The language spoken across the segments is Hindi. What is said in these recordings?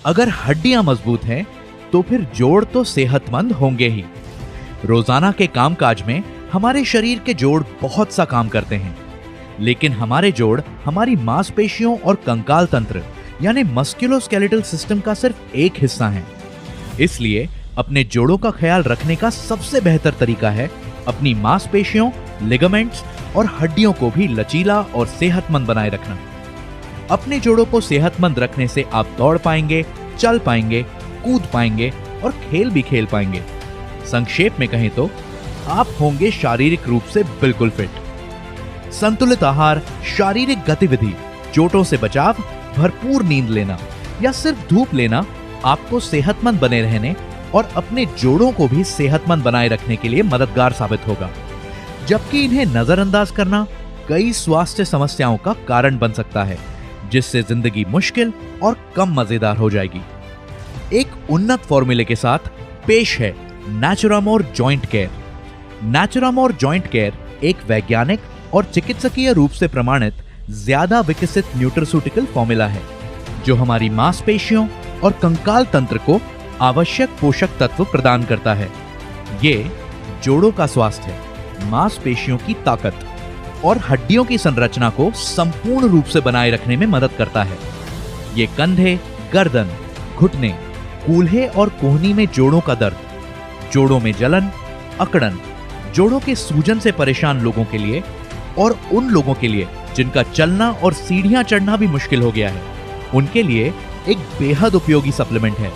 अगर हड्डियां मजबूत हैं, तो फिर जोड़ तो सेहतमंद होंगे ही। रोजाना के कामकाज में हमारे शरीर के जोड़ बहुत सा काम करते हैं, लेकिन हमारे जोड़ हमारी मांसपेशियों और कंकाल तंत्र यानी मस्कुलोस्केलेटल सिस्टम का सिर्फ एक हिस्सा हैं। इसलिए अपने जोड़ों का ख्याल रखने का सबसे बेहतर तरीका है अपनी मांसपेशियों, लिगामेंट्स और हड्डियों को भी लचीला और सेहतमंद बनाए रखना। अपने जोड़ों को सेहतमंद रखने से आप दौड़ पाएंगे, चल पाएंगे, कूद पाएंगे और खेल भी खेल पाएंगे। संक्षेप में कहें तो आप होंगे शारीरिक रूप से बिल्कुल फिट। संतुलित आहार, शारीरिक गतिविधि, चोटों से बचाव, भरपूर नींद लेना या सिर्फ धूप लेना आपको सेहतमंद बने रहने और अपने जोड़ों को भी सेहतमंद बनाए रखने के लिए मददगार साबित होगा, जबकि इन्हें नजरअंदाज करना कई स्वास्थ्य समस्याओं का कारण बन सकता है, जिससे जिंदगी मुश्किल और कम मजेदार हो जाएगी। एक उन्नत फॉर्मूले के साथ पेश है नेचुरामोर जॉइंट केयर। नेचुरामोर जॉइंट केयर एक वैज्ञानिक और चिकित्सकीय रूप से प्रमाणित ज्यादा विकसित न्यूट्रास्यूटिकल फॉर्मूला है, जो हमारी मांसपेशियों और कंकाल तंत्र को आवश्यक पोषक तत्व प्रदान करता है। ये जोड़ों का स्वास्थ्य, मांसपेशियों की ताकत और हड्डियों की संरचना को संपूर्ण रूप से बनाए रखने में मदद करता है। ये कंधे, गर्दन, घुटने, कूल्हे और कोहनी में जोड़ों का दर्द, जोड़ों में जलन, अकड़न, जोड़ों के सूजन से परेशान लोगों के लिए और उन लोगों के लिए जिनका चलना और सीढ़ियां चढ़ना भी मुश्किल हो गया है, उनके लिए एक बेहद उपयोगी सप्लीमेंट है।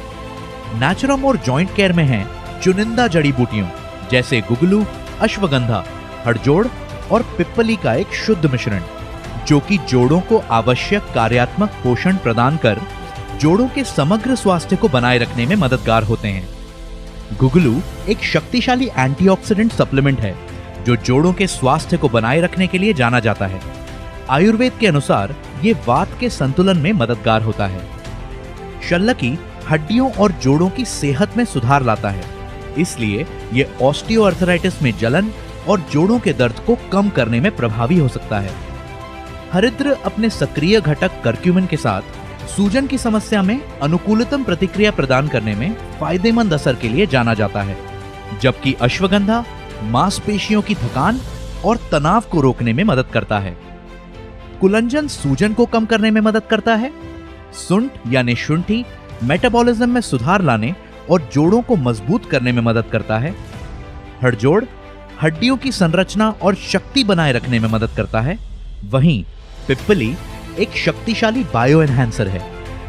नेचुरामोर जॉइंट केयर में है चुनिंदा जड़ी बूटियों जैसे गुगलू, अश्वगंधा, हड़जोड़ और पिप्पली का एक शुद्ध मिश्रण, जो कि जोड़ों को आवश्यक कार्यात्मक पोषण प्रदान कर जोड़ों के समग्र स्वास्थ्य को बनाए रखने में मददगार होते हैं। गुगलू एक शक्तिशाली एंटीऑक्सीडेंट सप्लीमेंट है, जो जोड़ों के स्वास्थ्य को बनाए रखने के लिए जाना जाता है। आयुर्वेद के अनुसार ये वात के संतुलन में मददगार होता है। शल्लकी हड्डियों और जोड़ों की सेहत में सुधार लाता है, इसलिए ये ऑस्टियोआर्थराइटिस में जलन और जोड़ों के दर्द को कम करने में प्रभावी हो सकता है। हरिद्र अपने सक्रिय घटक कर्क्यूमिन के साथ सूजन की समस्या में अनुकूलतम प्रतिक्रिया प्रदान करने में फायदेमंद असर के लिए जाना जाता है, जबकि अश्वगंधा मांसपेशियों की थकान और तनाव को रोकने में मदद करता है। कुलंजन सूजन को कम करने में मदद करता है। सुंठ यानी शुंठी मेटाबॉलिज्म में सुधार लाने और जोड़ों को मजबूत करने में मदद करता है। हड़जोड़ हड्डियों की संरचना और शक्ति बनाए रखने में मदद करता है। वहीं पिप्पली एक शक्तिशाली बायो एनहांसर है,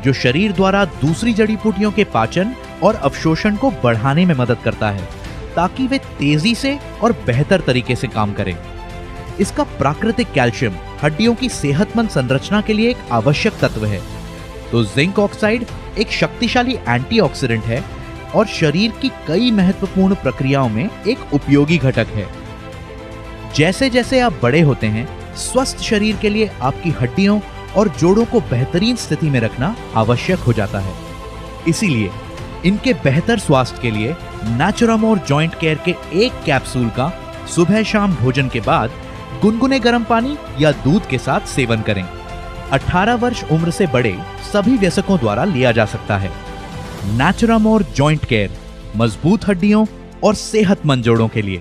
जो शरीर द्वारा दूसरी जड़ी बूटियों के पाचन और अवशोषण को बढ़ाने में मदद करता है, ताकि वे तेजी से और बेहतर तरीके से काम करें। इसका प्राकृतिक कैल्शियम हड्डियों की सेहतमंद संरचना के लिए एक आवश्यक तत्व है, तो जिंक ऑक्साइड एक शक्तिशाली एंटीऑक्सीडेंट है और शरीर की कई महत्वपूर्ण प्रक्रियाओं में एक उपयोगी घटक है। जैसे जैसे आप बड़े होते हैं, स्वस्थ शरीर के लिए आपकी हड्डियों और जोड़ों को बेहतरीन स्थिति में रखना आवश्यक हो जाता है। इसीलिए इनके बेहतर स्वास्थ्य के लिए नेचुरामोर जॉइंट केयर के एक कैप्सूल का सुबह शाम भोजन के बाद गुनगुने गर्म पानी या दूध के साथ सेवन करें। 18 वर्ष उम्र से बड़े सभी वयस्कों द्वारा लिया जा सकता है। नेचुरामोर जॉइंट केयर मजबूत हड्डियों और सेहतमंद जोड़ों के लिए।